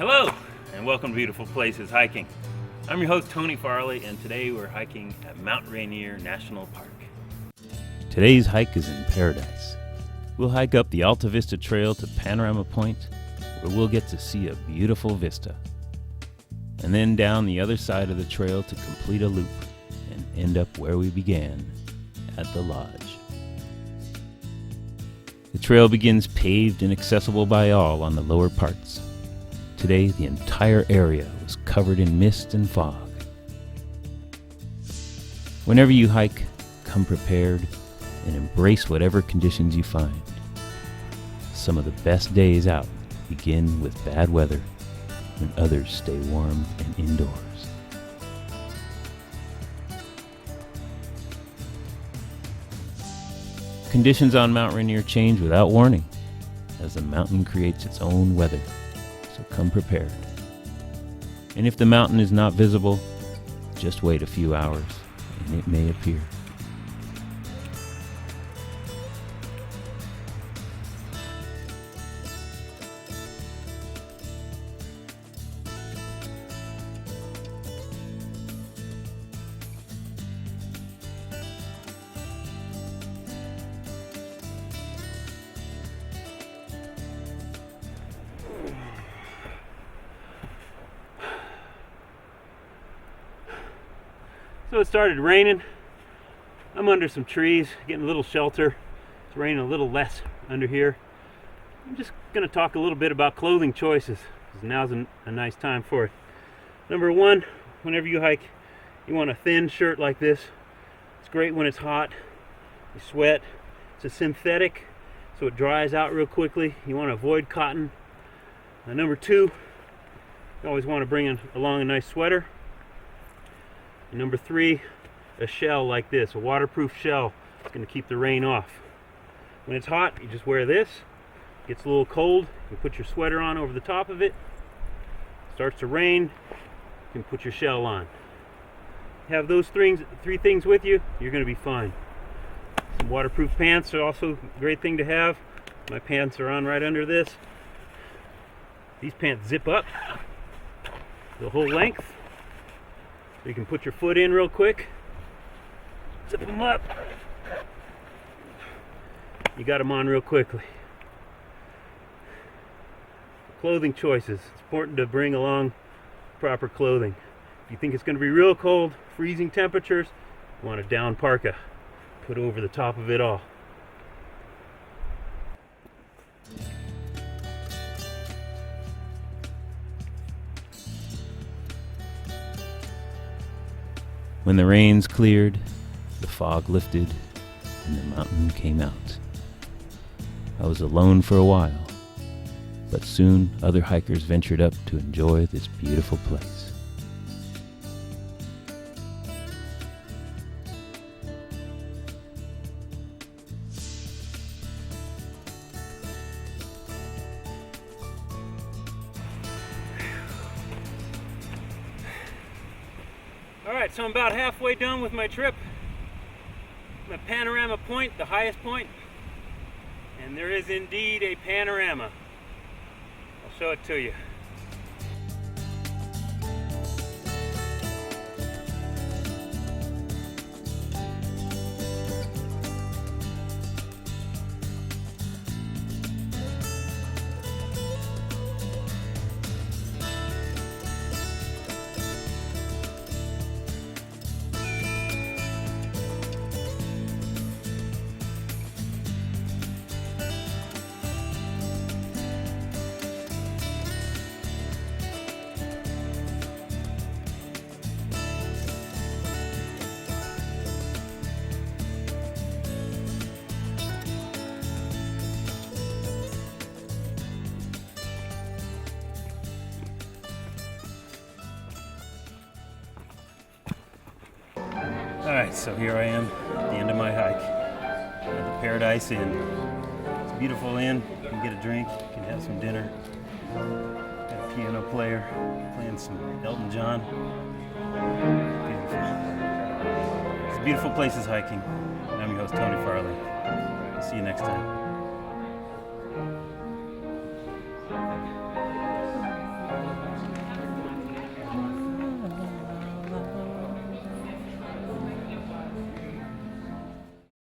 Hello, and welcome to Beautiful Places Hiking. I'm your host, Tony Farley, and today we're hiking at Mount Rainier National Park. Today's hike is in paradise. We'll hike up the Alta Vista Trail to Panorama Point, where we'll get to see a beautiful vista. And then down the other side of the trail to complete a loop and end up where we began, at the lodge. The trail begins paved and accessible by all on the lower parts. Today, the entire area was covered in mist and fog. Whenever you hike, come prepared and embrace whatever conditions you find. Some of the best days out begin with bad weather, when others stay warm and indoors. Conditions on Mount Rainier change without warning, as the mountain creates its own weather. So come prepared. And if the mountain is not visible, just wait a few hours and it may appear. So it started raining. I'm under some trees, getting a little shelter. It's raining a little less under here. I'm just going to talk a little bit about clothing choices, because now's a nice time for it. Number one, whenever you hike, you want a thin shirt like this. It's great when it's hot, you sweat. It's a synthetic, so it dries out real quickly. You want to avoid cotton. Number two, you always want to bring along a nice sweater. And number three, a shell like this, a waterproof shell. It's going to keep the rain off. When it's hot, you just wear this. It gets a little cold, you put your sweater on over the top of it. Starts to rain, you can put your shell on. Have those three things with you, you're going to be fine. Some waterproof pants are also a great thing to have. My pants are on right under this. These pants zip up the whole length. You can put your foot in real quick, zip them up. You got them on real quickly. Clothing choices. It's important to bring along proper clothing. If you think it's going to be real cold, freezing temperatures, you want a down parka. Put over the top of it all. When the rains cleared, the fog lifted, and the mountain came out. I was alone for a while, but soon other hikers ventured up to enjoy this beautiful place. Alright, so I'm about halfway done with my trip. I'm at Panorama Point, the highest point. And there is indeed a panorama. I'll show it to you. Alright, so here I am at the end of my hike at the Paradise Inn. It's a beautiful inn. You can get a drink, you can have some dinner. Got a piano player playing some Elton John. Beautiful. It's Beautiful Places Hiking. I'm your host, Tony Farley. See you next time.